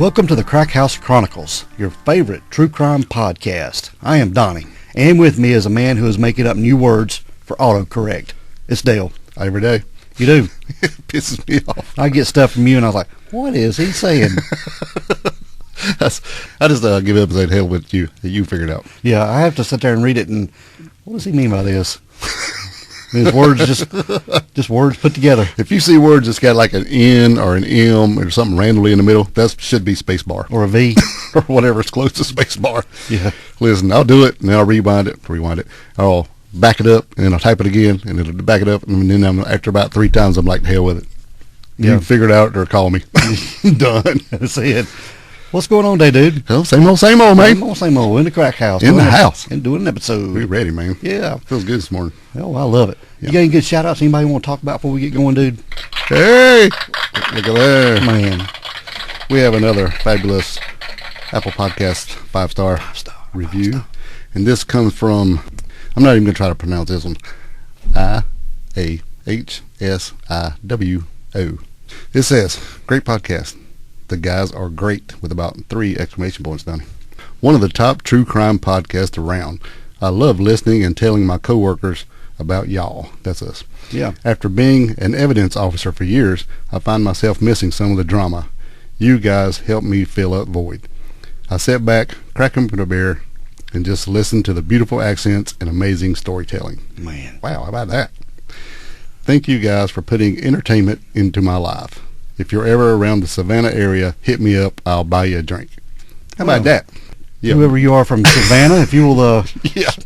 Welcome to the Crack House Chronicles, your favorite true crime podcast. I am Donnie, and with me is a man who is making up new words for autocorrect. It's Dale. Every day. You do? It pisses me off. I get stuff from you, and I was like, what is he saying? I just give up and say, hell with you. You figure it out. Yeah, I have to sit there and read it, and what does he mean by this? His words, just words put together. If you see words that's got like an N or an M or something randomly in the middle, that should be space bar. Or a V. Or whatever's close to space bar. Yeah. Listen, I'll do it, and then I'll rewind it. I'll back it up, and then I'll type it again, and it'll back it up, and then after about 3 times, I'm like, hell with it. You figure it out or call me. Done. That's it. What's going on today, dude? Well, same old, man. Same old. In the crack house. In the house. And doing an episode. We're ready, man. Yeah. Feels good this morning. Oh, I love it. Yeah. You got any good shout-outs? Anybody want to talk about before we get going, dude? Hey! Look at there. Man. We have another fabulous Apple Podcast 5-star review. And this comes from, I'm not even going to try to pronounce this one, IAHSIWO. It says, great podcast. The guys are great, with about 3 exclamation points, Donnie. One of the top true crime podcasts around. I love listening and telling my coworkers about y'all. That's us. Yeah. After being an evidence officer for years, I find myself missing some of the drama. You guys help me fill that void. I sit back, crack open a beer, and just listen to the beautiful accents and amazing storytelling. Man. Wow, how about that? Thank you guys for putting entertainment into my life. If you're ever around the Savannah area, hit me up. I'll buy you a drink. How about that? Yeah. Whoever you are from Savannah, if you will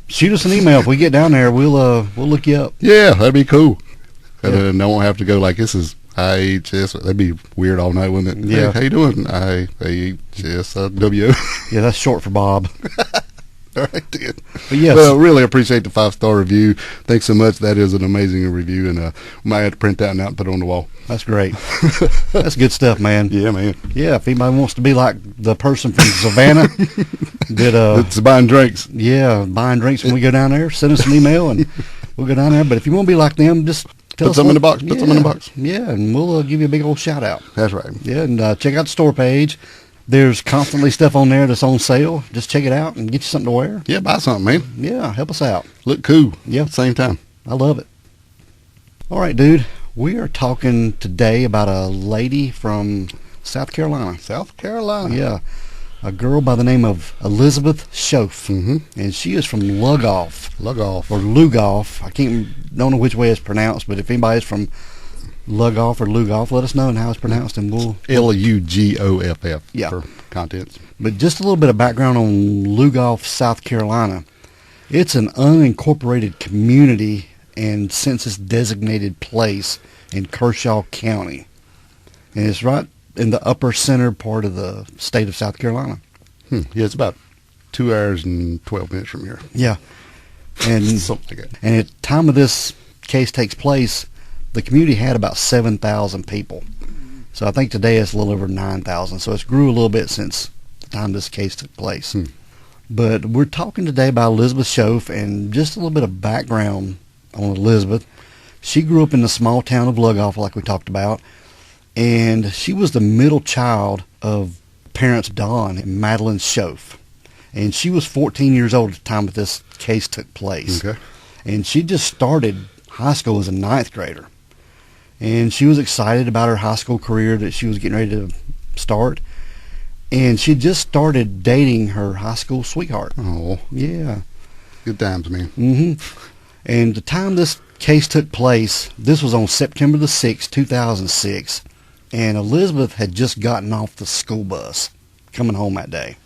shoot us an email. If we get down there, we'll look you up. Yeah, that'd be cool. And I won't have to go like, this is IHS. That'd be weird all night, wouldn't it? Yeah. Hey, how you doing? IHSW. Yeah, that's short for Bob. All right, then. But yes. Well, really appreciate the 5-star review. Thanks so much. That is an amazing review, and we might have to print that one out and put it on the wall. That's great. That's good stuff, man. Yeah, man. Yeah, if anybody wants to be like the person from Savannah it's buying drinks. Yeah, buying drinks when we go down there, send us an email, and we'll go down there. But if you want to be like them, just tell us. Put some in the box. Put some in the box. Yeah, and we'll give you a big old shout-out. That's right. Yeah, and check out the store page. There's constantly stuff on there that's on sale. Just check it out and get you something to wear. Yeah, buy something, man. Yeah, help us out. Look cool. Yeah. At the same time. I love it. All right, dude. We are talking today about a lady from South Carolina. South Carolina. Yeah. A girl by the name of Elizabeth Shoaf. Mm-hmm. And she is from Lugoff. Lugoff. Or Lugoff. Don't know which way it's pronounced, but if anybody's from Lugoff or Lugoff, let us know and how it's pronounced, and we'll... Lugoff. Yeah. For contents. But just a little bit of background on Lugoff, South Carolina. It's an unincorporated community and census-designated place in Kershaw County. And it's right in the upper center part of the state of South Carolina. Yeah, it's about 2 hours and 12 minutes from here. Yeah. And something like that. And at the time of this case takes place, the community had about 7,000 people. So I think today it's a little over 9,000. So it's grew a little bit since the time this case took place. But we're talking today about Elizabeth Shoaf, and just a little bit of background on Elizabeth. She grew up in the small town of Lugoff, like we talked about, and she was the middle child of parents Don and Madeline Shoaf. And she was 14 years old at the time that this case took place. Okay. And she just started high school as a 9th grader. And she was excited about her high school career that she was getting ready to start. And she just started dating her high school sweetheart. Oh. Yeah. Good times, man. Mm-hmm. And the time this case took place, this was on September the 6th, 2006. And Elizabeth had just gotten off the school bus coming home that day.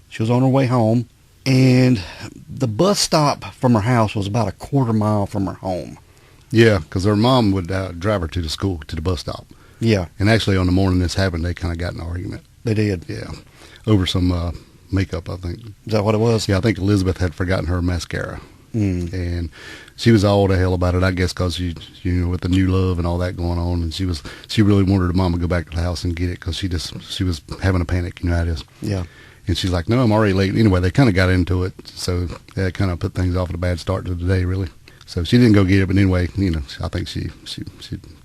She was on her way home. And the bus stop from her house was about a quarter mile from her home. Yeah, because her mom would drive her to the school, to the bus stop. Yeah. And actually on the morning this happened, they kind of got in an argument. They did. Yeah. Over some makeup, I think. Is that what it was? Yeah, I think Elizabeth had forgotten her mascara. And she was all to hell about it, I guess, because she, with the new love and all that going on, and she really wanted her mom to go back to the house and get it because she was having a panic, how it is. Yeah. And she's like, no, I'm already late. Anyway, they kind of got into it, so that kind of put things off at a bad start to the day, really. So she didn't go get it, but anyway, I think she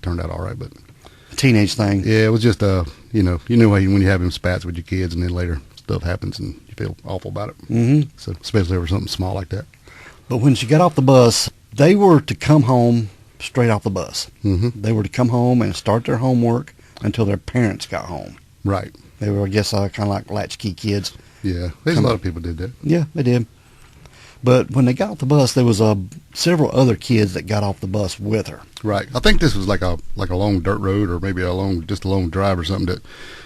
turned out all right. But teenage thing. Yeah, it was just you know how when you have them spats with your kids and then later stuff happens and you feel awful about it. Mm-hmm. So especially over something small like that. But when she got off the bus, they were to come home straight off the bus. Mm-hmm. They were to come home and start their homework until their parents got home. Right. They were, I guess, kind of like latchkey kids. Yeah, there's a lot of people did that. Yeah, they did. But when they got off the bus, there was several other kids that got off the bus with her. Right. I think this was like a long dirt road or maybe just a long drive or something.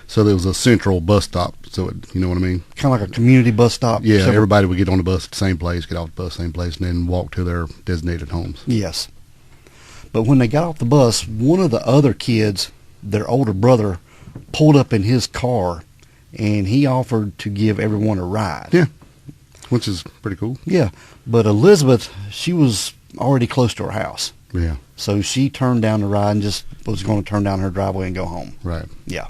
So there was a central bus stop. So you know what I mean? Kind of like a community bus stop. Yeah, everybody would get on the bus at the same place, get off the bus same place, and then walk to their designated homes. Yes. But when they got off the bus, one of the other kids, their older brother, pulled up in his car, and he offered to give everyone a ride. Yeah. Which is pretty cool. Yeah, but Elizabeth, she was already close to her house. Yeah. So she turned down the ride and just was going to turn down her driveway and go home. Right. Yeah.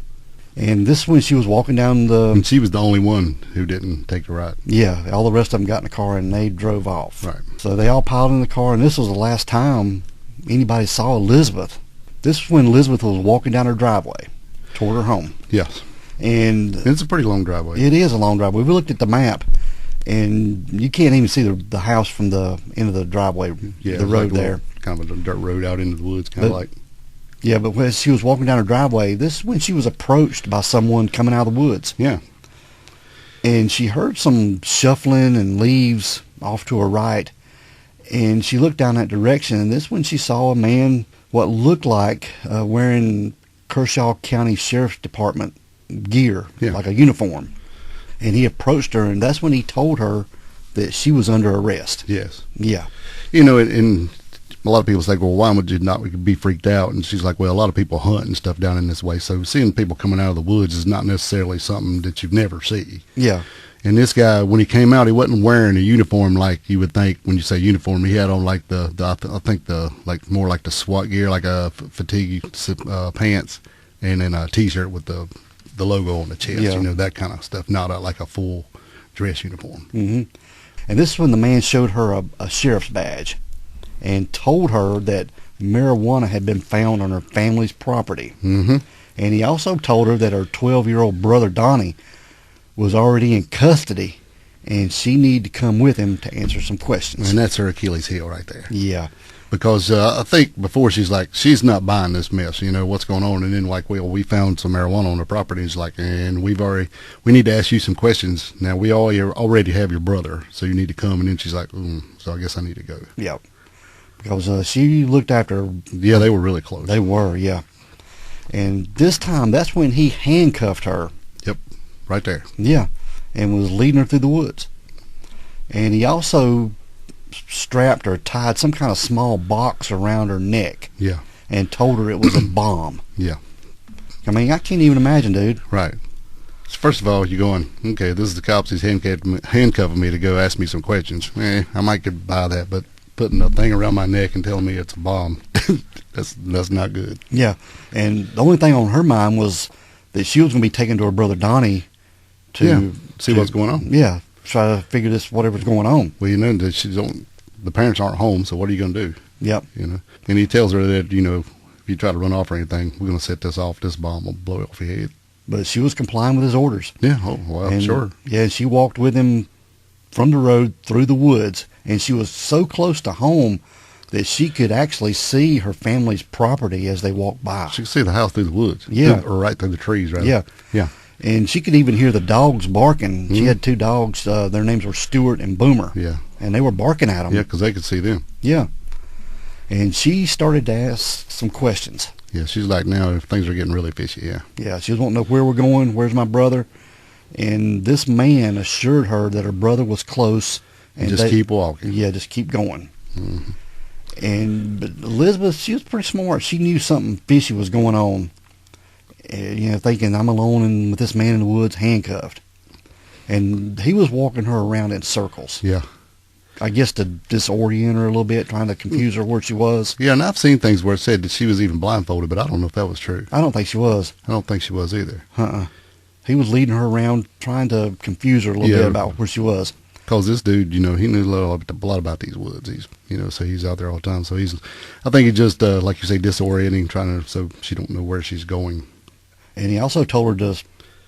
And this is when she was walking down And she was the only one who didn't take the ride. Yeah, all the rest of them got in the car and they drove off. Right. So they all piled in the car, and this was the last time anybody saw Elizabeth. This is when Elizabeth was walking down her driveway toward her home. Yes. And it's a pretty long driveway. It is a long driveway. We looked at the map, and you can't even see the house from the end of the driveway, Yeah, the road like there. Kind of a dirt road out into the woods, kind of like. Yeah, but when she was walking down her driveway, this is when she was approached by someone coming out of the woods. Yeah. And she heard some shuffling and leaves off to her right, and she looked down that direction, and this is when she saw a man, what looked like wearing Kershaw County Sheriff's Department gear, like a uniform. And he approached her, and that's when he told her that she was under arrest. Yes. Yeah. You know, and a lot of people say, well, why would you not be freaked out? And she's like, well, a lot of people hunt and stuff down in this way, so seeing people coming out of the woods is not necessarily something that you've never see. Yeah. And this guy, when he came out, he wasn't wearing a uniform like you would think when you say uniform. He had on like I think more like the SWAT gear, like a fatigue pants, and then a T-shirt with the logo on the chest. Yeah. You know, that kind of stuff. Not like a full dress uniform. Mm-hmm. And this is when the man showed her a sheriff's badge, and told her that marijuana had been found on her family's property. Mm-hmm. And he also told her that her 12-year-old brother Donnie was already in custody, and she needed to come with him to answer some questions. And that's her Achilles heel right there. Yeah. Because I think before she's like, she's not buying this mess, you know, what's going on? And then like, well, we found some marijuana on the property. It's like, and we need to ask you some questions. Now, we already have your brother, so you need to come. And then she's like, so I guess I need to go. Yeah. Because she looked after... Yeah, they were really close. They were, yeah. And this time, that's when he handcuffed her. Yep, right there. Yeah, and was leading her through the woods. And he also strapped or tied some kind of small box around her neck. Yeah. And told her it was a bomb. Yeah. I mean, I can't even imagine, dude. Right. So first of all, you're going, okay, this is the cops. He's handcuffing me to go ask me some questions. I might get by that, but putting a thing around my neck and telling me it's a bomb, that's not good. Yeah. And the only thing on her mind was that she was going to be taken to her brother Donnie to see what's going on. Yeah. Try to figure this, whatever's going on. Well, you know, that the parents aren't home, so what are you going to do? Yep. You know, and he tells her that, you know, if you try to run off or anything, we're going to set this off. This bomb will blow it off your head. But she was complying with his orders. Yeah. Oh, well, and, sure. Yeah, she walked with him from the road through the woods, and she was so close to home that she could actually see her family's property as they walked by. She could see the house through the woods. Yeah. Or right through the trees, right? Yeah. Yeah. And she could even hear the dogs barking. She had two dogs. Their names were Stewart and Boomer. Yeah. And they were barking at them. Yeah, because they could see them. Yeah. And she started to ask some questions. Yeah, she's like, now things are getting really fishy, yeah. Yeah, she was wanting to know where we're going, where's my brother. And this man assured her that her brother was close. And just keep walking. Yeah, just keep going. Mm-hmm. But Elizabeth, she was pretty smart. She knew something fishy was going on. You know, thinking, I'm alone and with this man in the woods, handcuffed. And he was walking her around in circles. Yeah. I guess to disorient her a little bit, trying to confuse her where she was. Yeah, and I've seen things where it said that she was even blindfolded, but I don't know if that was true. I don't think she was. I don't think she was either. He was leading her around, trying to confuse her a little bit about where she was. Because this dude, he knew a lot about these woods. So he's out there all the time. So I think he just, like you say, disorienting, so she don't know where she's going. And he also told her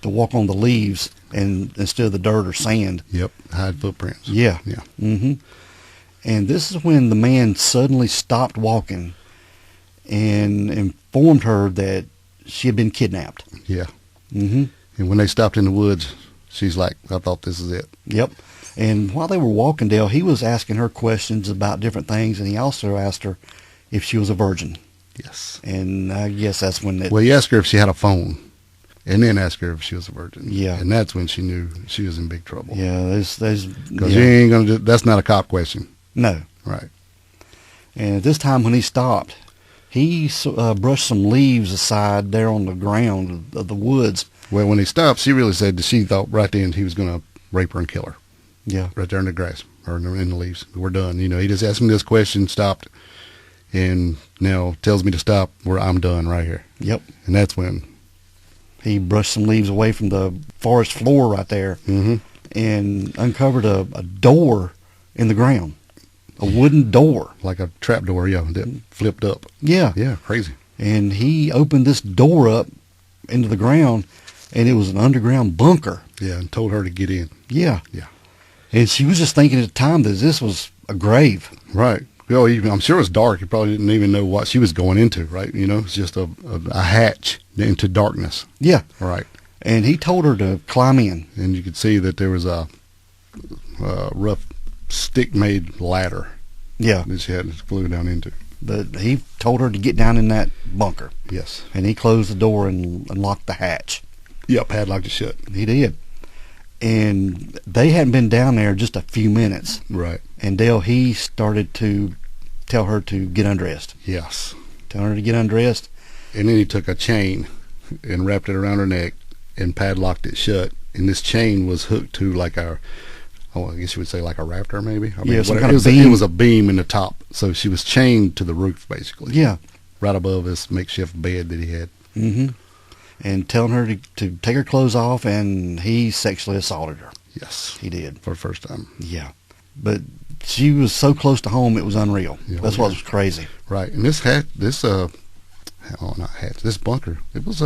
to walk on the leaves instead of the dirt or sand. Yep, hide footprints. Yeah. Yeah. Mm-hmm. And this is when the man suddenly stopped walking and informed her that she had been kidnapped. Yeah. Mm-hmm. And when they stopped in the woods, she's like, I thought this is it. Yep. And while they were walking, Dale, he was asking her questions about different things, and he also asked her if she was a virgin. Yes. And I guess that's when Well, he asked her if she had a phone, and then asked her if she was a virgin. Yeah. And that's when she knew she was in big trouble. Yeah, there's Because you ain't going to that's not a cop question. No. Right. And at this time when he stopped, he brushed some leaves aside there on the ground of the woods. Well, when he stopped, she really said that she thought right then he was going to rape her and kill her. Yeah. Right there in the grass, or in the leaves. We're done. He just asked me this question, stopped, and now tells me to stop where I'm done right here. Yep. And that's when he brushed some leaves away from the forest floor right there and uncovered a door in the ground, a wooden door. Like a trap door, yeah, that flipped up. Yeah. Yeah, crazy. And he opened this door up into the ground, and it was an underground bunker. Yeah, and told her to get in. Yeah. Yeah. And she was just thinking at the time that this was a grave. Right. Well, I'm sure it was dark. He probably didn't even know what she was going into, right? It's just a hatch into darkness. Yeah. Right. And he told her to climb in. And you could see that there was a rough stick-made ladder. Yeah. That she had flew down into. But he told her to get down in that bunker. Yes. And he closed the door and locked the hatch. Yeah, padlocked it shut. He did. And they hadn't been down there just a few minutes. Right. And Dale, he started to tell her to get undressed. Yes. Tell her to get undressed. And then he took a chain and wrapped it around her neck and padlocked it shut. And this chain was hooked to I guess you would say like a rafter maybe. Some kind of beam. It was a beam in the top. So she was chained to the roof basically. Yeah. Right above this makeshift bed that he had. Mm-hmm. And telling her to take her clothes off, and he sexually assaulted her. Yes. He did. For the first time. Yeah. But she was so close to home, it was unreal. Yeah, That's what was crazy. Right. And this bunker, it was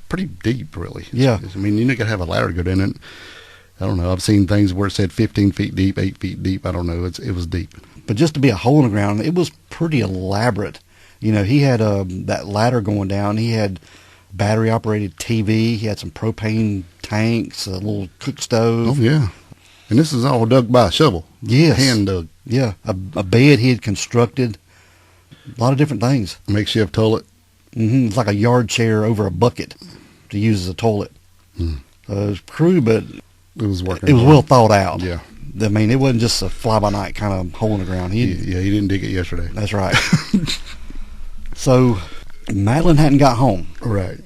pretty deep, really. Yeah. You got to have a ladder to go down it. I don't know. I've seen things where it said 15 feet deep, 8 feet deep. I don't know. It was deep. But just to be a hole in the ground, it was pretty elaborate. He had that ladder going down. He had battery-operated TV. He had some propane tanks, a little cook stove. Oh, yeah. And this is all dug by a shovel. Yes. Hand dug. Yeah. A bed he had constructed. A lot of different things. Makeshift toilet. Mm-hmm. It's like a yard chair over a bucket to use as a toilet. So it was crude, but it was working. It was well thought out. Yeah. It wasn't just a fly-by-night kind of hole in the ground. He didn't dig it yesterday. That's right. So Madeline hadn't got home. Right.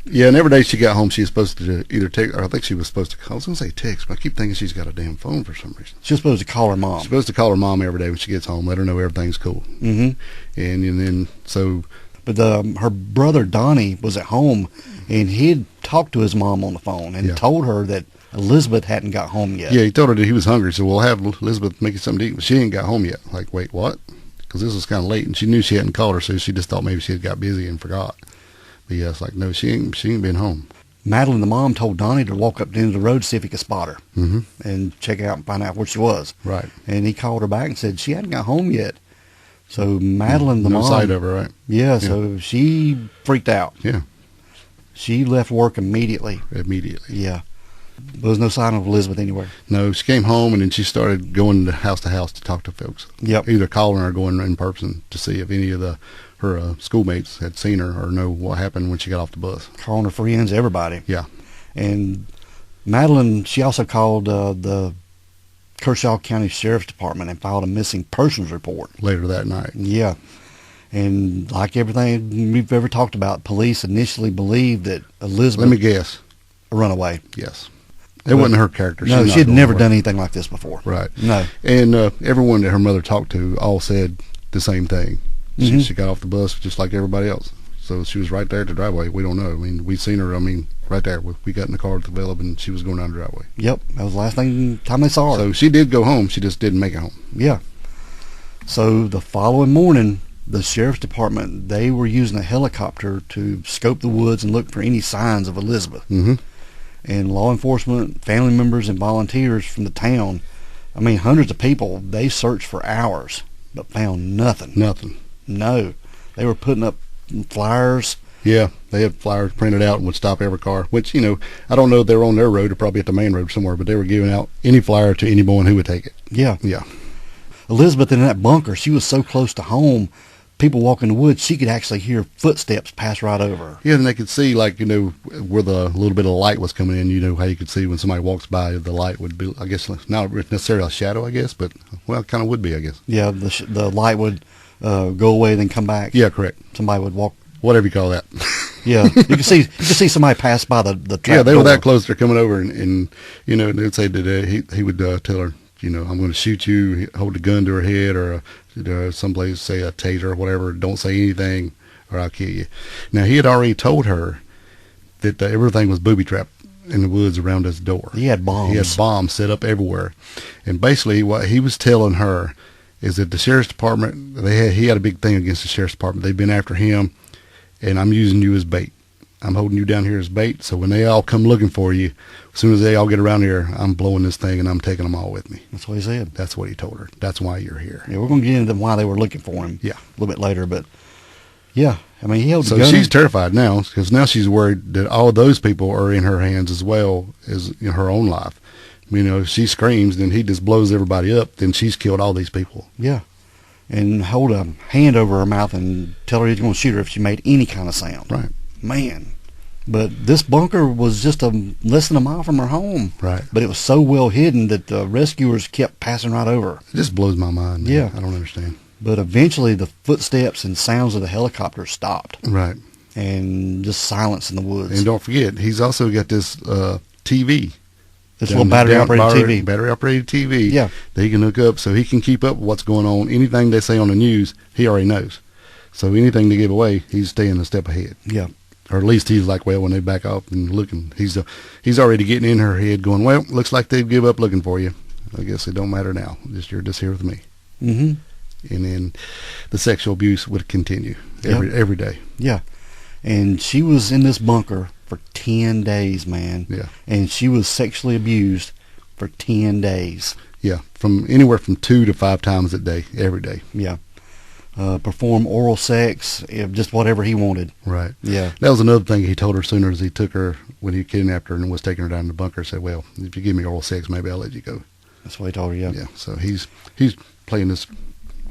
Yeah, and every day she got home, she was supposed to either text, or I think she was supposed to call. I was going to say text, but I keep thinking she's got a damn phone for some reason. She was supposed to call her mom. She's supposed to call her mom every day when she gets home, let her know everything's cool. Mm-hmm. And then, so... But her brother, Donnie, was at home, and he'd talked to his mom on the phone and told her that Elizabeth hadn't got home yet. Yeah, he told her that he was hungry, so we'll have Elizabeth make you something to eat, but she ain't got home yet. Like, wait, what? Because this was kind of late, and she knew she hadn't called her, so she just thought maybe she had got busy and forgot. But yeah, it's like, no, she ain't been home. Madeline, the mom, told Donnie to walk up to the end of the road to see if he could spot her and check out and find out where she was. Right. And he called her back and said she hadn't got home yet. So Madeline, the mom... No sight of her, right? Yeah, so she freaked out. Yeah. She left work immediately. Immediately. Yeah. There was no sign of Elizabeth anywhere. No, she came home, and then she started going to house to talk to folks. Yep. Either calling or going in person to see if any of her schoolmates had seen her or know what happened when she got off the bus. Calling her friends, everybody. Yeah. And Madeline, she also called the Kershaw County Sheriff's Department and filed a missing persons report. Later that night. Yeah. And like everything we've ever talked about, police initially believed that Elizabeth... Let me guess. A runaway. Yes. It wasn't her character. No, she had never done anything like this before. Right. No. And everyone that her mother talked to all said the same thing. She got off the bus just like everybody else. So she was right there at the driveway. We don't know. I mean, we seen her. I mean, right there. We got in the car with the Veleb, and she was going down the driveway. Yep, that was the last time they saw her. So she did go home. She just didn't make it home. Yeah. So the following morning, the sheriff's department, they were using a helicopter to scope the woods and look for any signs of Elizabeth. Mm-hmm. And law enforcement, family members, and volunteers from the town, I mean, hundreds of people, they searched for hours, but found nothing. Nothing. No. They were putting up flyers. Yeah, they had flyers printed out and would stop every car, which, you know, I don't know if they were on their road or probably at the main road somewhere, but they were giving out any flyer to anyone who would take it. Yeah. Yeah. Elizabeth in that bunker, she was so close to home, people walking in the woods, she could actually hear footsteps pass right over her. Yeah, and they could see, like, you know, where the little bit of light was coming in. You know how you could see when somebody walks by, the light would be, I guess, not necessarily a shadow, I guess, but, well, it kind of would be, I guess. Yeah, the light would go away, then come back. Yeah, correct. Somebody would walk. Whatever you call that. Yeah, you could see somebody pass by the trap Yeah, they door. were that close. They're coming over, and you know, they'd say that he would tell her, you know, I'm going to shoot you, hold a gun to her head, or someplace say a taser or whatever. Don't say anything, or I'll kill you. Now, he had already told her that everything was booby trapped in the woods around his door. He had bombs. He had bombs set up everywhere, and basically what he was telling her is that the sheriff's department, he had a big thing against the sheriff's department. They've been after him, and I'm using you as bait. I'm holding you down here as bait, so when they all come looking for you, as soon as they all get around here, I'm blowing this thing and I'm taking them all with me. That's what he said. That's what he told her. That's why you're here. Yeah, we're going to get into why they were looking for him. Yeah, a little bit later, but yeah, I mean, he held the so gun. she's terrified now because now she's worried that all those people are in her hands as well as in her own life. You know, if she screams, then he just blows everybody up. Then she's killed all these people. Yeah, and hold a hand over her mouth and tell her he's going to shoot her if she made any kind of sound. Right. Man. But this bunker was just less than a mile from her home. Right. But it was so well hidden that the rescuers kept passing right over. It just blows my mind. Man. Yeah. I don't understand. But eventually the footsteps and sounds of the helicopter stopped. Right. And just silence in the woods. And don't forget, he's also got this TV. This little battery-operated TV. Battery-operated TV. Yeah. That he can hook up so he can keep up with what's going on. Anything they say on the news, he already knows. So anything they give away, he's staying a step ahead. Yeah. Or at least he's like, well, when they back off and looking, he's already getting in her head going, well, looks like they've give up looking for you. I guess it don't matter now. You're just here with me. Mm-hmm. And then the sexual abuse would continue every day. Yeah. And she was in this bunker for 10 days, man. Yeah. And she was sexually abused for 10 days. Yeah. From anywhere from 2 to 5 times a day, every day. Yeah. Perform oral sex, just whatever he wanted. Right. Yeah. That was another thing he told her as soon as he took her, when he kidnapped her and was taking her down to the bunker, said, well, if you give me oral sex, maybe I'll let you go. That's what he told her, yeah. Yeah. So he's playing this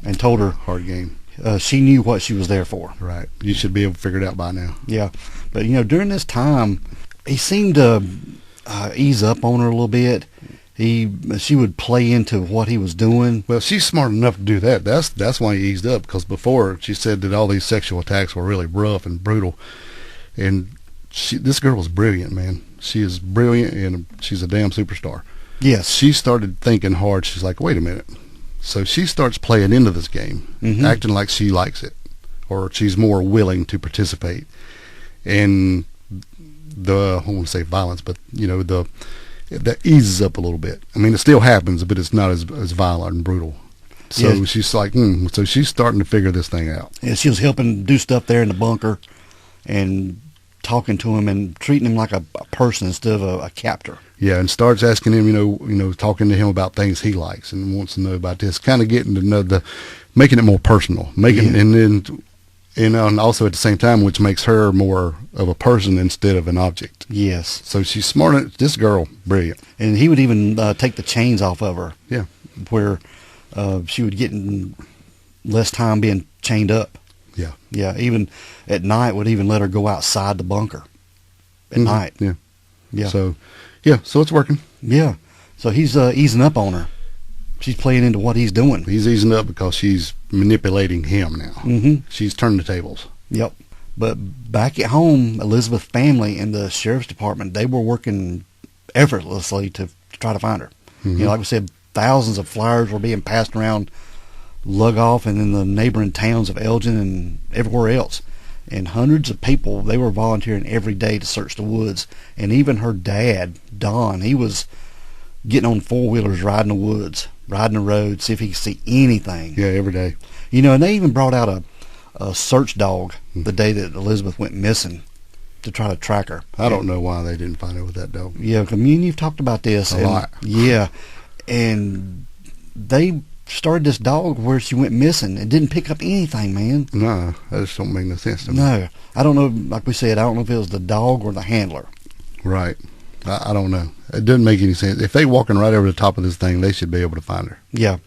and told her hard game. She knew what she was there for. Right. You should be able to figure it out by now. Yeah. But, you know, during this time, he seemed to ease up on her a little bit. She would play into what he was doing. Well, she's smart enough to do that. That's why he eased up, because before she said that all these sexual attacks were really rough and brutal. And this girl was brilliant, man. She is brilliant, and she's a damn superstar. Yes. She started thinking hard. She's like, wait a minute. So she starts playing into this game, acting like she likes it, or she's more willing to participate. And I won't say violence, but, you know, that eases up a little bit. I mean, it still happens, but it's not as violent and brutal. So she's like, so she's starting to figure this thing out. Yeah, she was helping do stuff there in the bunker and talking to him and treating him like a person instead of a captor. Yeah, and starts asking him, you know, talking to him about things he likes and wants to know about this, kind of getting to know making it more personal, and then, and also at the same time, which makes her more of a person instead of an object. Yes. So she's smart. This girl, brilliant. And he would even take the chains off of her. Yeah. Where she would get in less time being chained up. Yeah. Yeah. Even at night, would even let her go outside the bunker at night. Yeah. Yeah. So it's working. Yeah. So he's easing up on her. She's playing into what he's doing. He's easing up because she's manipulating him now. Mm-hmm. She's turning the tables. Yep. But back at home, Elizabeth's family and the sheriff's department, they were working effortlessly to try to find her. You know, like we said, thousands of flyers were being passed around Lugoff and in the neighboring towns of Elgin and everywhere else. And hundreds of people, they were volunteering every day to search the woods. And even her dad, Don, he was getting on four-wheelers, riding the woods, riding the road, see if he could see anything. Yeah, every day. You know, and they even brought out a search dog the day that Elizabeth went missing to try to track her. I don't know why they didn't find her with that dog. Yeah, because me and you've talked about this. A lot. Yeah, and they started this dog where she went missing. It didn't pick up anything, man. No, that just don't make no sense to me. No. I don't know, like we said, I don't know if it was the dog or the handler. Right. I don't know. It doesn't make any sense. If they walking right over the top of this thing, they should be able to find her. Yeah.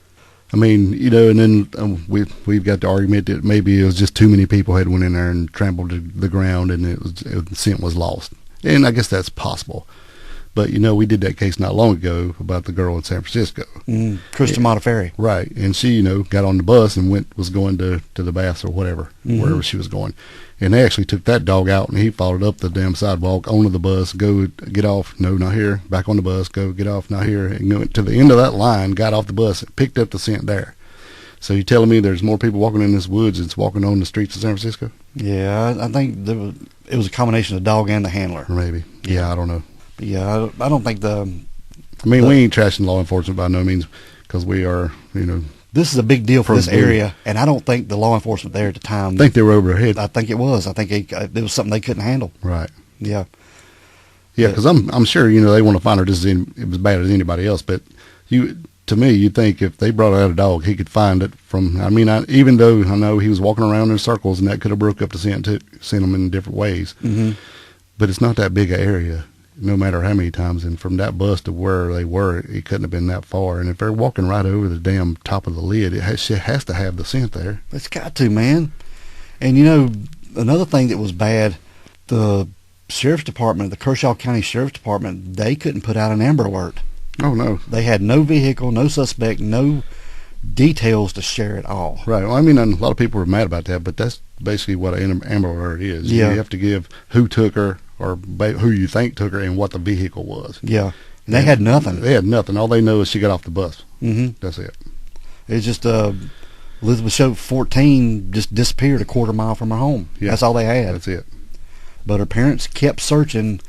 I mean, you know, and then we've got the argument that maybe it was just too many people had went in there and trampled the ground, and the scent was lost. And I guess that's possible. But, you know, we did that case not long ago about the girl in San Francisco. Krista Modafferi. Right. And she, you know, got on the bus and was going to the baths or whatever, wherever she was going. And they actually took that dog out, and he followed up the damn sidewalk, onto the bus, go get off, no, not here, back on the bus, go get off, not here, and went to the end of that line, got off the bus, and picked up the scent there. So you telling me there's more people walking in this woods than walking on the streets of San Francisco? Yeah, I think it was a combination of the dog and the handler. Or maybe. Yeah, I don't know. Yeah, I don't think we ain't trashing law enforcement by no means, because we are, you know. This is a big deal for this area, and I don't think the law enforcement there at the time. I think they were over their head. I think it was. I think it was something they couldn't handle. Right. Yeah. Yeah, because I'm sure, you know, they want to find her just as bad as anybody else. But to me, you think if they brought out a dog, he could find it from. I mean, even though I know he was walking around in circles, and that could have broke up the scent too, sent them in different ways. Mm-hmm. But it's not that big an area, no matter how many times. And from that bus to where they were, it couldn't have been that far. And if they're walking right over the damn top of the lid, it has to have the scent there. It's got to, man. And, you know, another thing that was bad, the sheriff's department, the Kershaw County Sheriff's Department, they couldn't put out an Amber Alert. Oh, no. They had no vehicle, no suspect, no details to share at all. Right. Well, I mean, a lot of people were mad about that, but that's basically what an Amber Alert is. Yeah. You have to give who took her, or who you think took her, and what the vehicle was. Yeah. And they had nothing. They had nothing. All they know is she got off the bus. Mm-hmm. That's it. It's just Elizabeth Shoaf, 14, just disappeared a quarter mile from her home. Yeah. That's all they had. That's it. But her parents kept searching,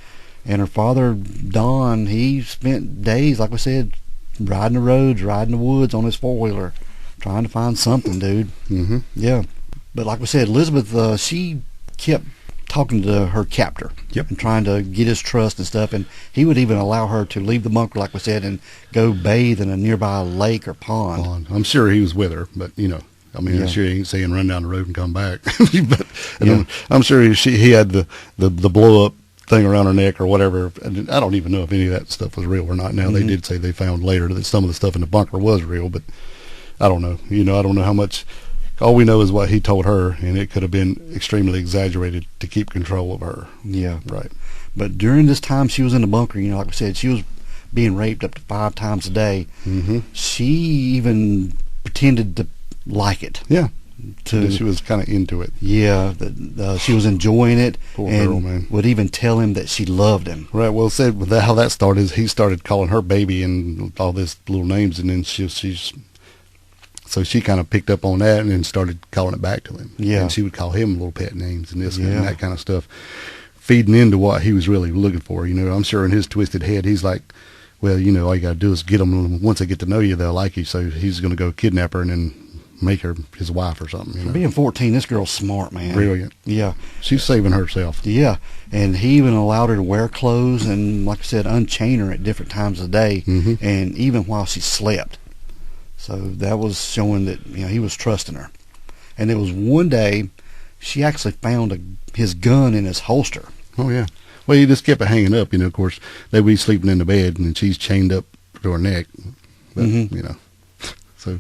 and her father, Don, he spent days, like we said, riding the roads, riding the woods on his four-wheeler, trying to find something, dude. Mm-hmm. Yeah. But like we said, Elizabeth, she kept talking to her captor. Yep. And trying to get his trust and stuff, and he would even allow her to leave the bunker, like we said, and go bathe in a nearby lake or pond. I'm sure he was with her, but, you know, I mean, I'm sure he ain't saying run down the road and come back. But I'm sure he had the blow-up thing around her neck or whatever. And I don't even know if any of that stuff was real or not. Now, they did say they found later that some of the stuff in the bunker was real, but I don't know. You know, I don't know how much. All we know is what he told her, and it could have been extremely exaggerated to keep control of her. Yeah. Right. But during this time she was in the bunker, you know, like we said, she was being raped up to 5 times a day. Mm-hmm. She even pretended to like it. Yeah. She was kind of into it. Yeah. She was enjoying it. Poor and girl, man. would even tell him that she loved him. Right. Well, said how that started is he started calling her baby and all these little names, and then so she kind of picked up on that and then started calling it back to him. Yeah. And she would call him little pet names and this and that kind of stuff, feeding into what he was really looking for. You know, I'm sure in his twisted head, he's like, well, you know, all you got to do is get them. Once they get to know you, they'll like you. So he's going to go kidnap her and then make her his wife or something. You know? Being 14, this girl's smart, man. Brilliant. Yeah. She's saving herself. Yeah. And he even allowed her to wear clothes and, like I said, unchain her at different times of the day, and even while she slept. So that was showing that, you know, he was trusting her. And it was one day she actually found his gun in his holster. Oh, yeah. Well, he just kept it hanging up. You know, of course, they'd be sleeping in the bed, and she's chained up to her neck. But, you know, so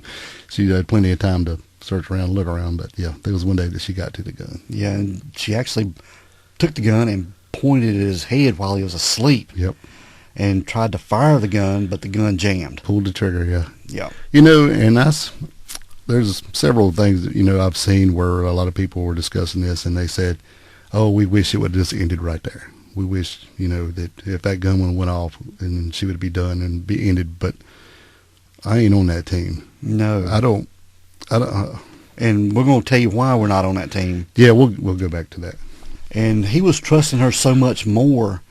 she had plenty of time to search around, look around. But, yeah, there was one day that she got to the gun. Yeah, and she actually took the gun and pointed it at his head while he was asleep. Yep. And tried to fire the gun, but the gun jammed. Pulled the trigger, yeah. Yeah. You know, and there's several things that, you know, I've seen where a lot of people were discussing this, and they said, oh, we wish it would have just ended right there. We wish, you know, that if that gun went off, and she would be done and be ended. But I ain't on that team. No. I don't. And we're going to tell you why we're not on that team. Yeah, we'll go back to that. And he was trusting her so much more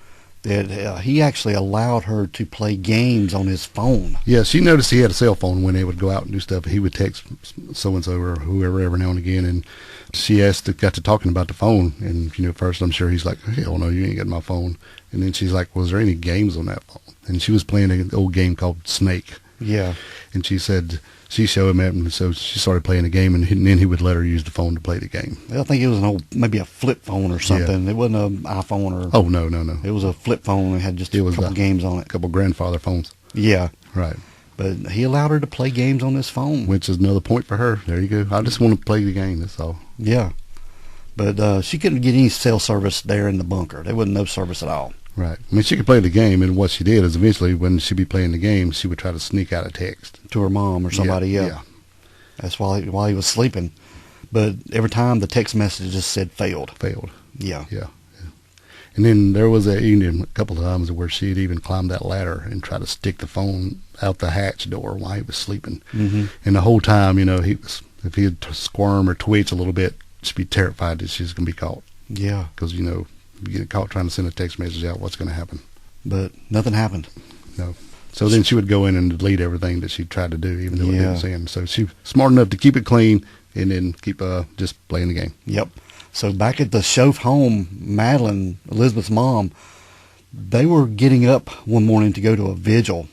that he actually allowed her to play games on his phone. Yeah, she noticed he had a cell phone when they would go out and do stuff. He would text so-and-so or whoever every now and again, and she got to talking about the phone. And, first I'm sure he's like, hell no, you ain't got my phone. And then she's like, was there any games on that phone? And she was playing an old game called Snake. Yeah. And she said she showed him that, and so she started playing the game, and then he would let her use the phone to play the game. I think it was maybe a flip phone or something. Yeah. It wasn't an iPhone or... Oh, no. It was a flip phone and had just a couple games on it. A couple grandfather phones. Yeah. Right. But he allowed her to play games on this phone. Which is another point for her. There you go. I just want to play the game, that's all. Yeah. But she couldn't get any cell service there in the bunker. There wasn't no service at all. Right. I mean, she could play the game, and what she did is eventually, when she'd be playing the game, she would try to sneak out a text. To her mom or somebody, yeah. That's while he was sleeping. But every time the text message just said failed. Yeah. And then there was a couple of times where she'd even climb that ladder and try to stick the phone out the hatch door while he was sleeping. Mm-hmm. And the whole time, if he'd squirm or twitch a little bit, she'd be terrified that she's going to be caught. Yeah. Because, you get caught trying to send a text message out, what's going to happen? But nothing happened. No. So then she would go in and delete everything that she tried to do, even though it didn't send. So she was smart enough to keep it clean and then keep just playing the game. Yep. So back at the Shoaf home, Madeline, Elizabeth's mom, they were getting up one morning to go to a vigil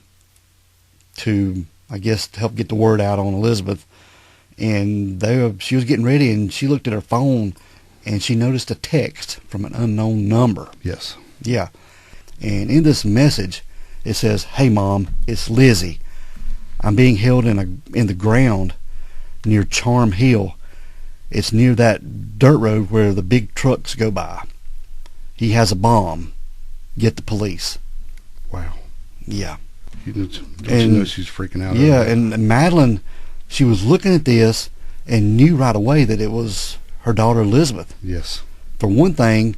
to, I guess, help get the word out on Elizabeth. And she was getting ready, and she looked at her phone, and she noticed a text from an unknown number. Yes. Yeah. And in this message, it says, "Hey, Mom, it's Lizzie. I'm being held in the ground near Charm Hill. It's near that dirt road where the big trucks go by. He has a bomb. Get the police." Wow. Yeah. You know she's freaking out. Yeah, and Madeline, she was looking at this and knew right away that it was her daughter Elizabeth. Yes. For one thing,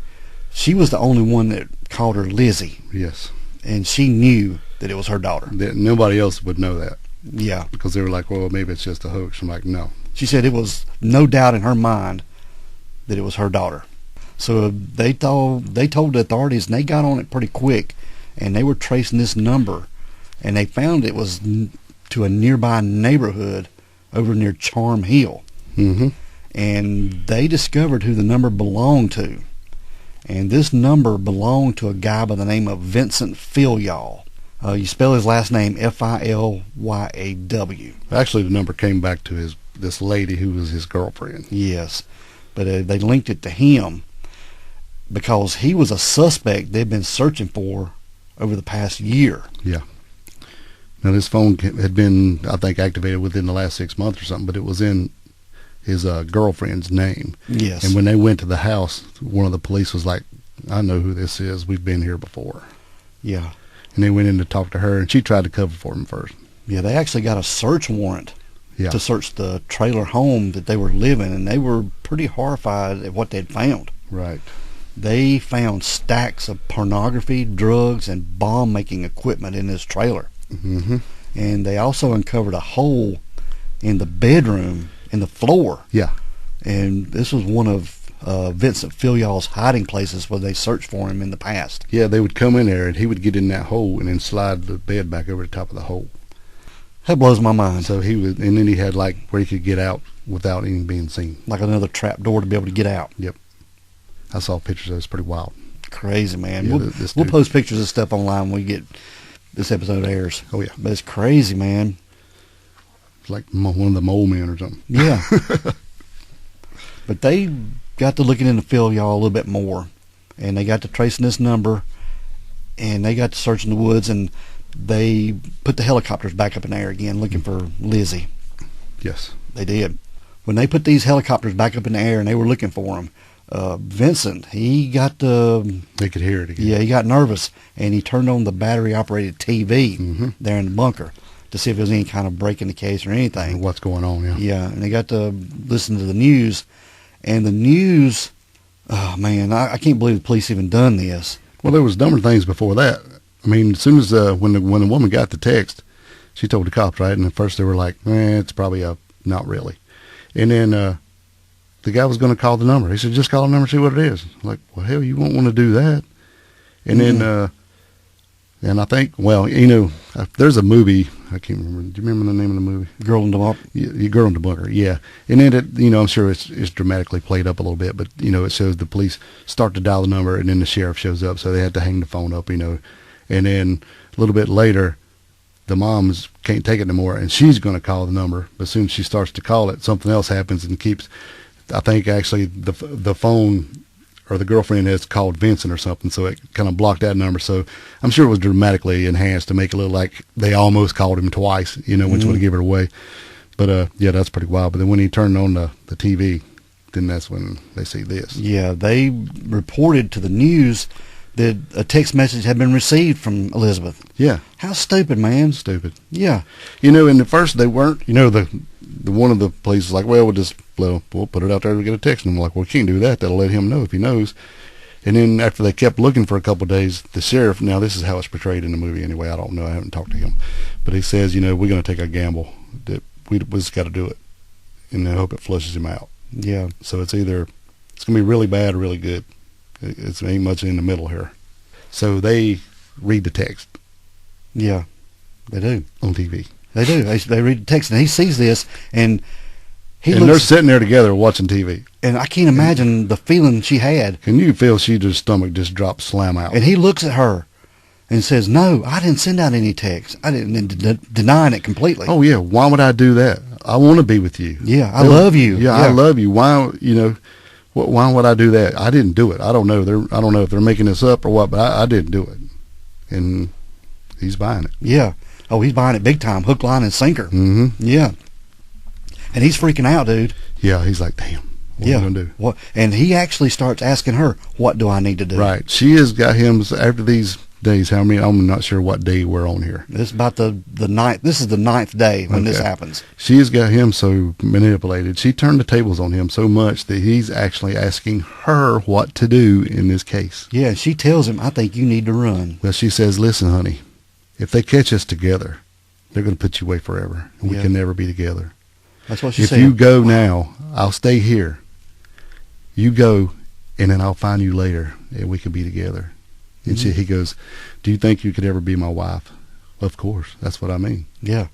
she was the only one that called her Lizzie. Yes. And she knew that it was her daughter. Nobody else would know that. Yeah. Because they were like, well, maybe it's just a hoax. I'm like, no. She said it was no doubt in her mind that it was her daughter. So they told the authorities, and they got on it pretty quick, and they were tracing this number, and they found it was to a nearby neighborhood over near Charm Hill. Mm-hmm. And they discovered who the number belonged to. And this number belonged to a guy by the name of Vincent Filyaw. You spell his last name Filyaw. Actually, the number came back to this lady who was his girlfriend. Yes. But they linked it to him because he was a suspect they'd been searching for over the past year. Yeah. Now, this phone had been, I think, activated within the last 6 months or something, but it was in his girlfriend's name. Yes. And when they went to the house, one of the police was like, "I know who this is. We've been here before." Yeah. And they went in to talk to her, and she tried to cover for him first. Yeah, they actually got a search warrant to search the trailer home that they were living, and they were pretty horrified at what they'd found. Right. They found stacks of pornography, drugs, and bomb-making equipment in this trailer. Mm-hmm. And they also uncovered a hole in the bedroom, in the floor. Yeah. And this was one of Vincent Filyaw's hiding places where they searched for him in the past. Yeah, they would come in there, and he would get in that hole and then slide the bed back over the top of the hole. That blows my mind. So and then he had like where he could get out without even being seen. Like another trap door to be able to get out. Yep. I saw pictures of it. It's pretty wild. Crazy, man. Yeah, we'll post pictures of stuff online when we get this episode airs. Oh, yeah. But it's crazy, man. It's like one of the mole men or something. Yeah. But they got to looking into Filyaw a little bit more, and they got to tracing this number, and they got to searching the woods, and they put the helicopters back up in the air again looking for Lizzie. Yes. They did. When they put these helicopters back up in the air and they were looking for him, Vincent, he got they could hear it again. Yeah, he got nervous, and he turned on the battery-operated TV there in the bunker to see if there was any kind of break in the case or anything. What's going on, yeah. Yeah, and they got to listen to the news, and the news, oh, man, I can't believe the police even done this. Well, there was dumber things before that. I mean, as soon as when the woman got the text, she told the cops, right? And at first they were like, it's probably not really. And then the guy was going to call the number. He said, just call the number, see what it is. I'm like, well, hell, you won't want to do that. And then, and I think, well, you know, there's a movie, I can't remember. Do you remember the name of the movie? Girl in the Bunker. Yeah, Girl in the Bunker, yeah. And then, you know, I'm sure it's dramatically played up a little bit, but, you know, it shows the police start to dial the number, and then the sheriff shows up, so they had to hang the phone up, you know. And then a little bit later, the moms can't take it anymore, and she's going to call the number. But as soon as she starts to call it, something else happens and keeps, I think actually the phone or the girlfriend has called Vincent or something, so it kind of blocked that number. So I'm sure it was dramatically enhanced to make it look like they almost called him twice, you know, which would have given it away. But yeah, that's pretty wild. But then when he turned on the TV, then that's when they see this. Yeah, they reported to the news that a text message had been received from Elizabeth. Yeah. How stupid, man. Stupid. Yeah. You know, in the first they weren't, you know, the one of the police was like, well, we'll put it out there to get a text. And I'm like, well, we can't do that. That'll let him know if he knows. And then after they kept looking for a couple of days, the sheriff, now this is how it's portrayed in the movie anyway, I don't know, I haven't talked to him, but he says, you know, we're going to take a gamble that we just got to do it, and I hope it flushes him out. Yeah. So it's going to be really bad or really good. It ain't much in the middle here. So they read the text. Yeah, they do. On TV. They do. They read the text, and he sees this, and they're sitting there together watching TV. And I can't imagine the feeling she had. Can you feel her stomach just drop slam out? And he looks at her and says, no, I didn't send out any text. I didn't, denying it completely. Oh, yeah. Why would I do that? I want to be with you. Yeah, I love you. Yeah, I love you. Why, you know, why would I do that? I didn't do it. I don't know. I don't know if they're making this up or what, but I didn't do it. And he's buying it. Yeah. Oh, he's buying it big time, hook, line, and sinker. Mm-hmm. Yeah. And he's freaking out, dude. Yeah, he's like, damn, what am I going to do? What? And he actually starts asking her, what do I need to do? Right. She has got him, after these days, how many, I'm not sure what day we're on here. This is about the ninth. This is the 9th day when this happens. She has got him so manipulated. She turned the tables on him so much that he's actually asking her what to do in this case. Yeah, she tells him, I think you need to run. Well, she says, listen, honey, if they catch us together, they're going to put you away forever, and we can never be together. That's what she said. If you go now, I'll stay here. You go, and then I'll find you later, and we can be together. And he goes, do you think you could ever be my wife? Of course. That's what I mean. Yeah.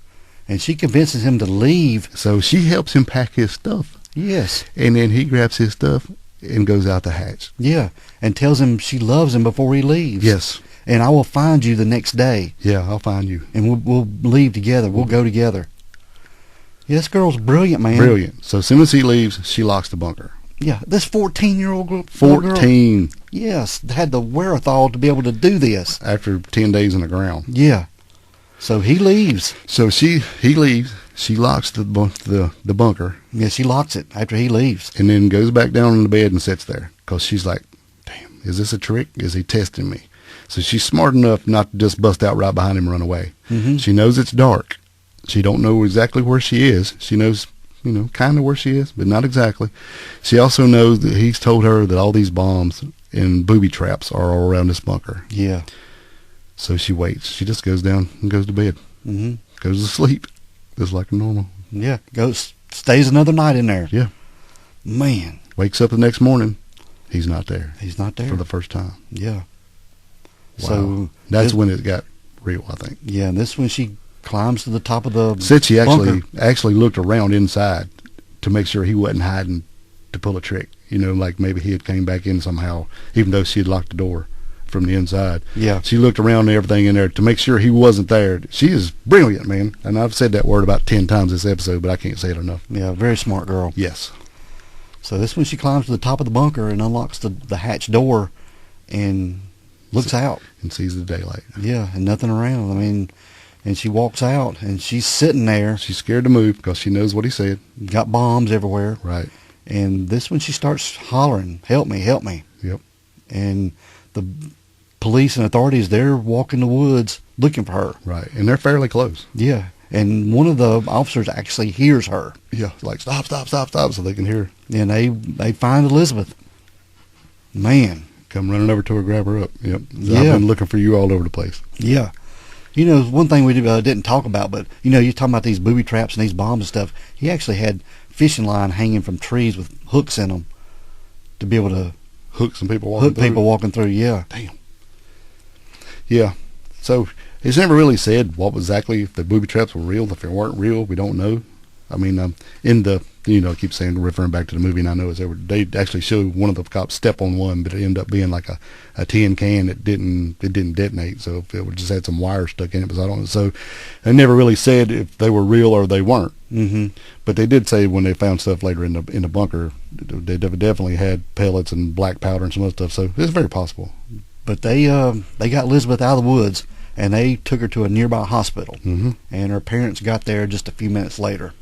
And she convinces him to leave. So she helps him pack his stuff. Yes. And then he grabs his stuff and goes out the hatch. Yeah. And tells him she loves him before he leaves. Yes. And I will find you the next day. Yeah, I'll find you. And we'll leave together. We'll go together. Yeah, this girl's brilliant, man. Brilliant. So as soon as he leaves, she locks the bunker. Yeah, this 14-year-old girl. 14. Yes, had the wherewithal to be able to do this. After 10 days in the ground. Yeah. So he leaves. So he leaves. She locks the bunker. Yeah, she locks it after he leaves. And then goes back down in the bed and sits there. Because she's like, damn, is this a trick? Is he testing me? So she's smart enough not to just bust out right behind him and run away. Mm-hmm. She knows it's dark. She don't know exactly where she is. She knows, you know, kind of where she is, but not exactly. She also knows that he's told her that all these bombs and booby traps are all around this bunker. Yeah. So she waits. She just goes down and goes to bed. Mm-hmm. Goes to sleep. Just like normal. Yeah. Stays another night in there. Yeah. Man. Wakes up the next morning. He's not there. He's not there. For the first time. Yeah. Wow. So that's when it got real, I think. Yeah, and this when she climbs to the top of the Said she bunker. actually looked around inside to make sure he wasn't hiding to pull a trick. You know, like maybe he had came back in somehow, even though she had locked the door from the inside. Yeah. She looked around and everything in there to make sure he wasn't there. She is brilliant, man. And I've said that word about 10 times this episode, but I can't say it enough. Yeah, very smart girl. Yes. So this when she climbs to the top of the bunker and unlocks the hatch door and looks out. And sees the daylight. Yeah, and nothing around. I mean, and she walks out and she's sitting there. She's scared to move because she knows what he said. Got bombs everywhere. Right. And this when she starts hollering, help me, help me. Yep. And the police and authorities, they're walking the woods looking for her. Right. And they're fairly close. Yeah. And one of the officers actually hears her. Yeah. Like, stop, stop, stop, stop, so they can hear. And they find Elizabeth. Man. Come running over to her, grab her up. Yep. Yeah. I've been looking for you all over the place. Yeah. You know, one thing we didn't talk about, but, you know, you're talking about these booby traps and these bombs and stuff. He actually had fishing line hanging from trees with hooks in them to be able to Hook some people walking through, yeah. Damn. Yeah. So he's never really said what exactly, if the booby traps were real, if they weren't real, we don't know. I mean, in the, you know, I keep saying, referring back to the movie, and I know they actually showed one of the cops step on one, but it ended up being like a tin can that didn't detonate. So if it just had some wire stuck in it, but I don't know. So they never really said if they were real or they weren't. Mm-hmm. But they did say when they found stuff later in the bunker, they definitely had pellets and black powder and some other stuff. So it's very possible. But they got Elizabeth out of the woods, and they took her to a nearby hospital. Mm-hmm. And her parents got there just a few minutes later.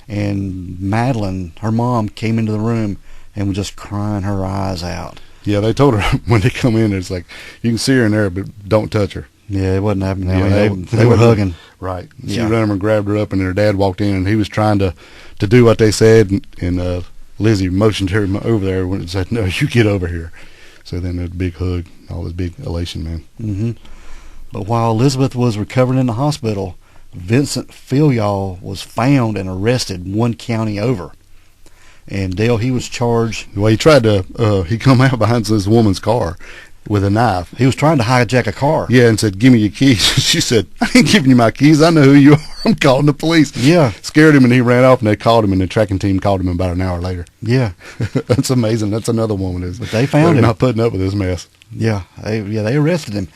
And Madeline, her mom, came into the room and was just crying her eyes out. Yeah, they told her when they come in, it's like, you can see her in there, but don't touch her. Yeah, it wasn't happening. Yeah, I mean, they were hugging. Right. She Yeah. ran over and grabbed her up, and her dad walked in, and he was trying to do what they said, and Lizzie motioned her over there and said, no, you get over here. So then a big hug, all this big elation, man. Mm-hmm. But while Elizabeth was recovering in the hospital, Vincent Filyaw was found and arrested one county over. And Dale, he was charged. Well, he tried to, he come out behind this woman's car with a knife. He was trying to hijack a car. Yeah, and said, give me your keys. She said, I ain't giving you my keys. I know who you are. I'm calling the police. Yeah. Scared him, and he ran off, and they called him, and the tracking team called him about an hour later. Yeah. That's amazing. That's another woman. But they found him. Not putting up with this mess. Yeah. They arrested him.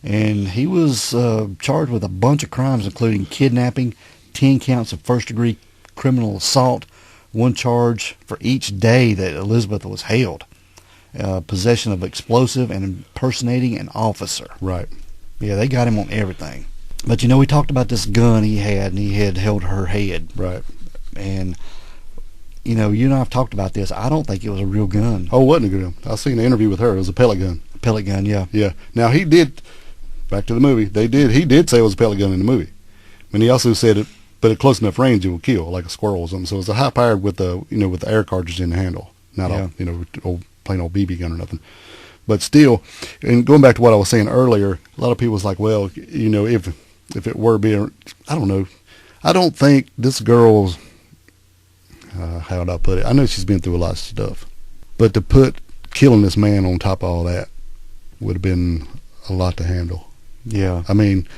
And he was charged with a bunch of crimes, including kidnapping, 10 counts of first-degree criminal assault, one charge for each day that Elizabeth was held, possession of explosive and impersonating an officer. Right. Yeah, they got him on everything. But, you know, we talked about this gun he had, and he had held her head. Right. And, you know, you and I have talked about this. I don't think it was a real gun. Oh, it wasn't a good gun. I seen an interview with her. It was a pellet gun. Pellet gun, yeah. Yeah. Now, he did, back to the movie, he did say it was a pellet gun in the movie. And he also said it, but at close enough range, it will kill, like a squirrel or something. So it was a high-powered with the, you know, with the air cartridge in the handle. Not Yeah. a, you know, plain old BB gun or nothing. But still, and going back to what I was saying earlier, a lot of people was like, well, you know, if it were being, I don't know. I don't think this girl's, how would I put it? I know she's been through a lot of stuff. But to put killing this man on top of all that would have been a lot to handle. Yeah. I mean,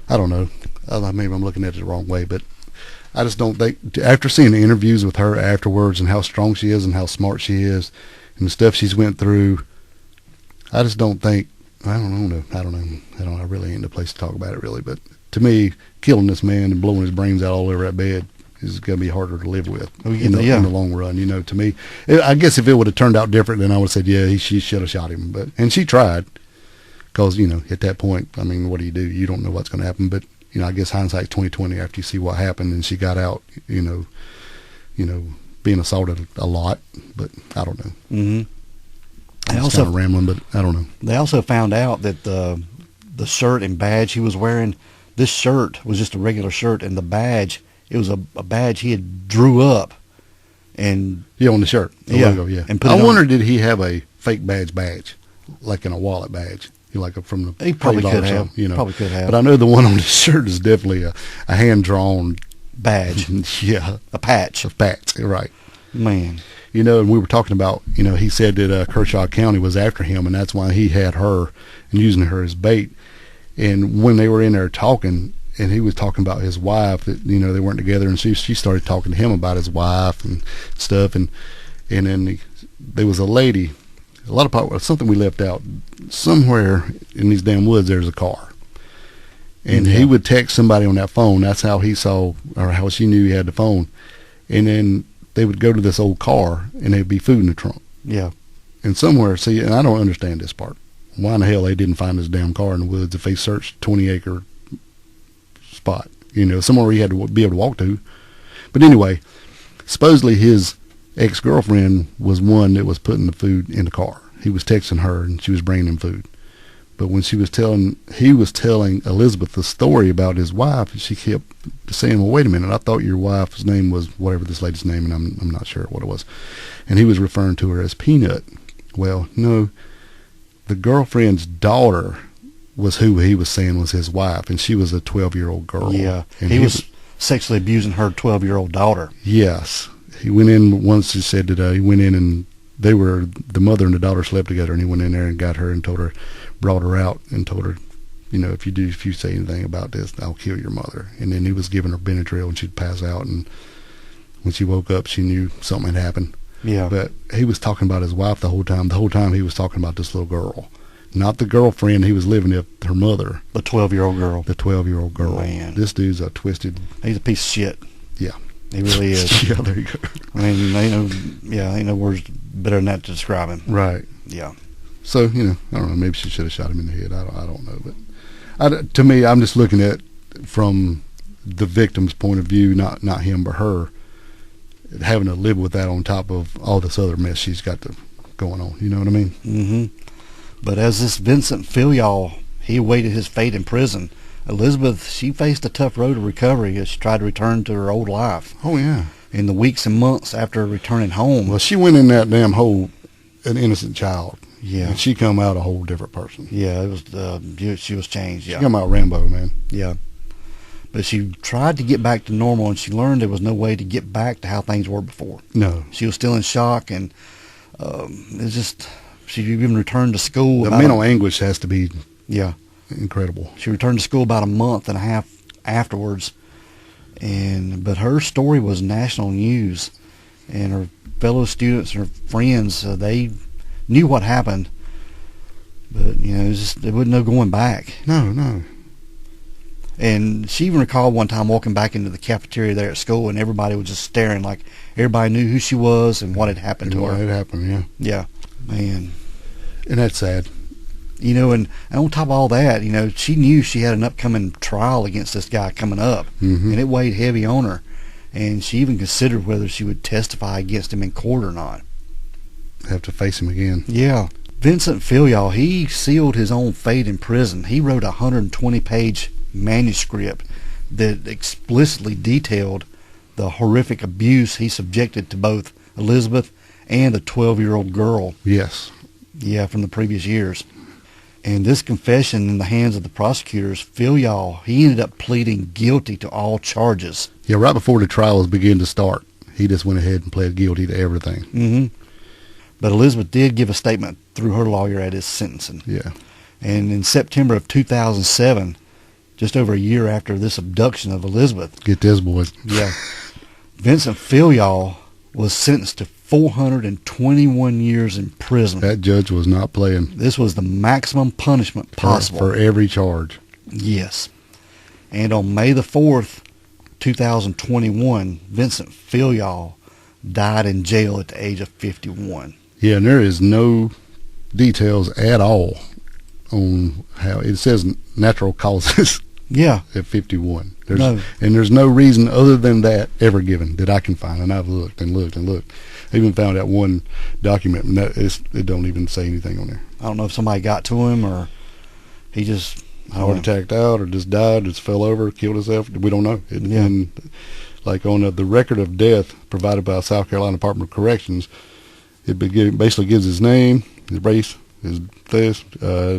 I don't know. Maybe I'm looking at it the wrong way, but I just don't think, after seeing the interviews with her afterwards and how strong she is and how smart she is and the stuff she's went through, I just don't think, I don't know. I really ain't the place to talk about it, really. But to me, killing this man and blowing his brains out all over that bed is going to be harder to live with in the long run. You know, to me, I guess if it would have turned out different, then I would have said, yeah, she should have shot him. And she tried, because, you know, at that point, I mean, what do? You don't know what's going to happen. But, you know, I guess hindsight's 20/20 after you see what happened, and she got out, you know, being assaulted a lot. But I don't know. Mm-hmm. I'm just kind of rambling, but I don't know. They also found out that the shirt and badge he was wearing, this shirt was just a regular shirt, and the badge, it was a badge he had drew up. And yeah, on the shirt, the logo, yeah. And I wonder, did he have a fake badge, like in a wallet badge? Like from the he probably could have. You know, probably could have. But I know the one on the shirt is definitely a hand drawn badge. Yeah, a patch. Right. Man. You know, and we were talking about, you know, he said that Kershaw County was after him, and that's why he had her and using her as bait. And when they were in there talking, and he was talking about his wife, that, you know, they weren't together, and she started talking to him about his wife and stuff, and then there was a lady, a lot of something we left out, somewhere in these damn woods there's a car. And he would text somebody on that phone. That's how he saw, or how she knew he had the phone. And then they would go to this old car, and there'd be food in the trunk. Yeah. And somewhere, see, and I don't understand this part. Why in the hell they didn't find this damn car in the woods if they searched 20-acre spot? You know, somewhere he had to be able to walk to. But anyway, supposedly his ex-girlfriend was one that was putting the food in the car. He was texting her, and she was bringing him food. But when he was telling Elizabeth the story about his wife, she kept saying, well, wait a minute, I thought your wife's name was whatever this lady's name, and I'm not sure what it was. And he was referring to her as Peanut. Well, no, the girlfriend's daughter was who he was saying was his wife, and she was a 12-year-old girl. Yeah, and he was sexually abusing her 12-year-old daughter. Yes. He went in once. He said that he went in and the mother and the daughter slept together, and he went in there and got her and brought her out and told her, if you say anything about this, I'll kill your mother. And then he was giving her Benadryl, and she'd pass out, and when she woke up, she knew something had happened. Yeah. But he was talking about his wife the whole time. The whole time he was talking about this little girl. Not the girlfriend he was living with, her mother. The 12-year-old girl. The 12-year-old girl. Man. This dude's a twisted... He's a piece of shit. Yeah. He really is. Yeah, there you go. I mean, ain't no words better than that to describe him. Right. Yeah. So, I don't know, maybe she should have shot him in the head. I don't know. But to me, I'm just looking at from the victim's point of view, not him but her, having to live with that on top of all this other mess she's got going on. You know what I mean? Mm-hmm. But as this Vincent Filyaw, he awaited his fate in prison. Elizabeth, she faced a tough road to recovery as she tried to return to her old life. Oh, yeah. In the weeks and months after returning home. Well, she went in that damn hole an innocent child. Yeah. And she come out a whole different person. Yeah, it was. She was changed. Yeah. She come out Rambo, man. Yeah. But she tried to get back to normal, and she learned there was no way to get back to how things were before. No. She was still in shock, and it's just she even returned to school. The mental anguish has to be. Yeah. Incredible. She returned to school about a month and a half afterwards, but her story was national news, and her fellow students and her friends, they knew what happened, but there wasn't no going back. No. And she even recalled one time walking back into the cafeteria there at school, and everybody was just staring, like everybody knew who she was and what had happened to her. What had happened, yeah. Yeah, man. And that's sad. And on top of all that, she knew she had an upcoming trial against this guy coming up, mm-hmm. and it weighed heavy on her. And she even considered whether she would testify against him in court or not. Have to face him again. Yeah. Vincent Filyaw, he sealed his own fate in prison. He wrote a 120-page manuscript that explicitly detailed the horrific abuse he subjected to both Elizabeth and the 12-year-old girl. Yes. Yeah, from the previous years. And this confession in the hands of the prosecutors, Filyaw, he ended up pleading guilty to all charges. Yeah, right before the trials began to start, he just went ahead and pled guilty to everything. Mm-hmm. But Elizabeth did give a statement through her lawyer at his sentencing. Yeah. And in September of 2007, just over a year after this abduction of Elizabeth. Get this, boys. Yeah. Vincent Filyaw was sentenced to 421 years in prison. That judge was not playing. This was the maximum punishment possible. For every charge. Yes. And on May the 4th, 2021, Vincent Filyaw died in jail at the age of 51. Yeah, and there is no details at all on how it says natural causes. Yeah. At 51. No. And there's no reason other than that ever given that I can find. And I've looked and looked and looked. I even found that one document, and it don't even say anything on there. I don't know if somebody got to him or he just heart attacked out or just died, just fell over, killed himself. We don't know. And like on the record of death provided by South Carolina Department of Corrections, it basically gives his name, his race, his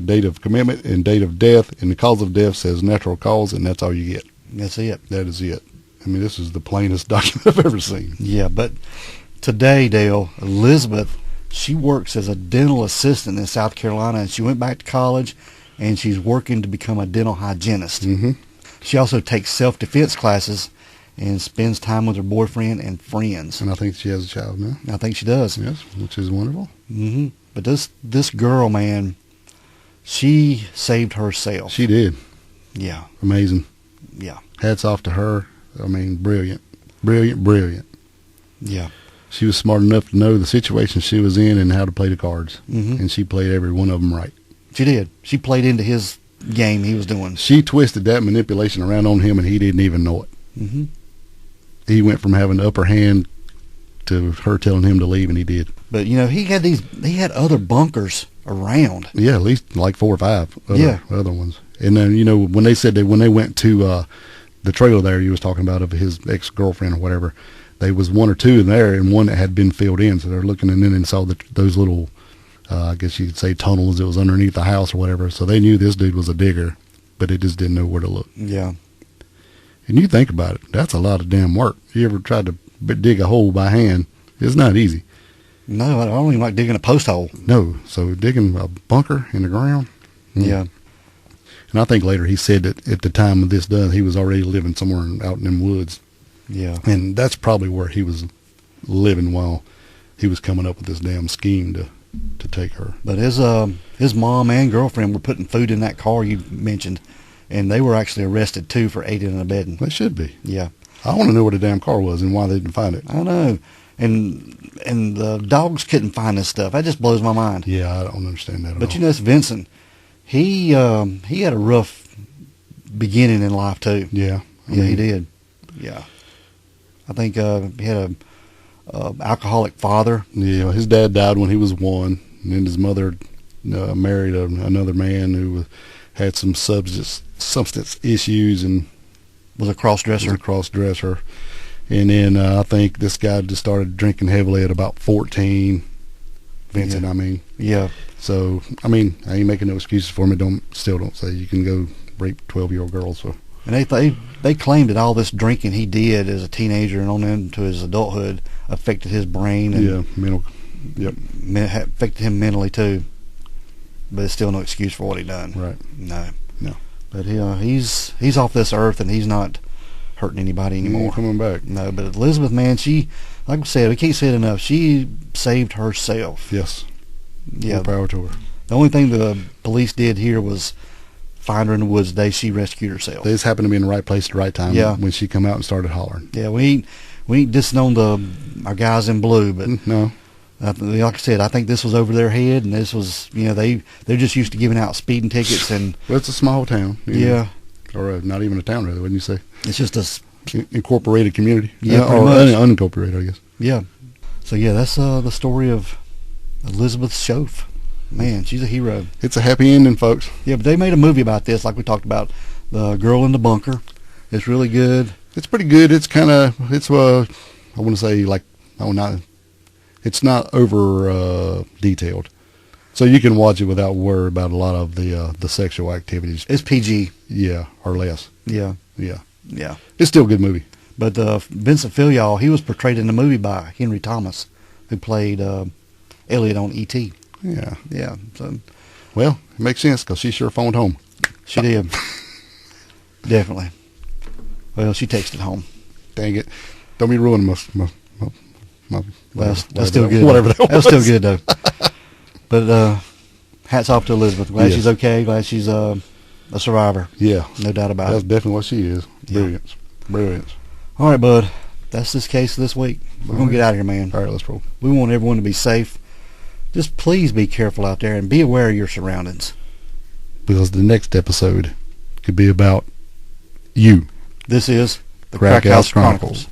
date of commitment, and date of death, and the cause of death says natural cause, and that's all you get. That's it. That is it. I mean, this is the plainest document I've ever seen. Yeah, but today, Dale, Elizabeth, she works as a dental assistant in South Carolina, and she went back to college, and she's working to become a dental hygienist. Mm-hmm. She also takes self-defense classes and spends time with her boyfriend and friends. And I think she has a child now. I think she does. Yes, which is wonderful. Mm-hmm. But this girl, man, she saved herself. She did. Yeah. Amazing. Yeah. Hats off to her. I mean, brilliant. Brilliant, brilliant. Yeah. She was smart enough to know the situation she was in and how to play the cards. Mm-hmm. And she played every one of them right. She did. She played into his game he was doing. She twisted that manipulation around on him, and he didn't even know it. Mm-hmm. He went from having the upper hand to her telling him to leave, and he did. But he had other bunkers around. Yeah, at least like 4 or 5 other ones. And then when they went to the trailer there you was talking about of his ex-girlfriend or whatever, there was 1 or 2 in there, and one that had been filled in. So they're looking, and then they saw those little I guess you could say tunnels that was underneath the house or whatever. So they knew this dude was a digger, but they just didn't know where to look. Yeah. And you think about it, that's a lot of damn work. You ever tried to dig a hole by hand? It's not easy. No, I don't even like digging a post hole. No, so digging a bunker in the ground. Yeah. And I think later he said that at the time of this done, he was already living somewhere out in them woods. Yeah. And that's probably where he was living while he was coming up with this damn scheme to take her. But his mom and girlfriend were putting food in that car you mentioned, and they were actually arrested too for aiding and abetting. They should be. Yeah. I want to know where the damn car was and why they didn't find it. I know. And the dogs couldn't find this stuff. That just blows my mind. Yeah, I don't understand that at all. But you know, it's Vincent. He had a rough beginning in life too. Yeah. Yeah, he did. Yeah. I think he had a alcoholic father. Yeah, his dad died when he was 1, and then his mother married another man who had some substance issues and Was a cross-dresser. And then I think this guy just started drinking heavily at about 14. Vincent, Yeah. I mean. Yeah. So, I mean, I ain't making no excuses for him. Still don't say you can go rape 12-year-old girls. So. And they claimed that all this drinking he did as a teenager and on into his adulthood affected his brain and Yeah, mental. Yep. affected him mentally too. But it's still no excuse for what he done. Right. No. No. But he's off this earth and he's not hurting anybody anymore. Coming back. No, but Elizabeth, man, she, like we said, we can't say it enough. She saved herself. Yes. Yeah. More power to her. The only thing the police did here was find her in the woods the day she rescued herself. They just happened to be in the right place at the right time. Yeah. When she come out and started hollering. Yeah, we ain't dissing on our guys in blue, but No. like I said, I think this was over their head, and this was, they're just used to giving out speeding tickets, and Well, it's a small town. yeah, Or not even a town, really, wouldn't you say? it's just Incorporated community. Yeah, pretty or much. unincorporated, I guess. yeah. So yeah, that's the story of Elizabeth Shoaf. Man, she's a hero. It's a happy ending, folks. Yeah, but they made a movie about this, like we talked about, The Girl in the Bunker. It's really good. It's pretty good. It's kind of, I want to say, like, it's not over detailed. So you can watch it without worry about a lot of the sexual activities. It's PG. Yeah, or less. Yeah, Yeah. yeah. It's still a good movie. But Vincent Filyaw, he was portrayed in the movie by Henry Thomas, who played Elliot on E.T. Yeah. Yeah, so Well, it makes sense because she sure phoned home. she did. Definitely. Well, she texted home. Dang it. Don't be ruining my That's still good. Whatever that was. That was still good, though. But hats off to Elizabeth. Glad Yes. she's okay. Glad she's a survivor. Yeah. No doubt about That's it. definitely what she is. Yeah. Brilliance. Brilliance. All right, bud. That's this case this week. We're going to get out of here, man. All right, let's roll. We want everyone to be safe. Just please be careful out there and be aware of your surroundings. Because the next episode could be about you. This is the Crack Crack House House Chronicles.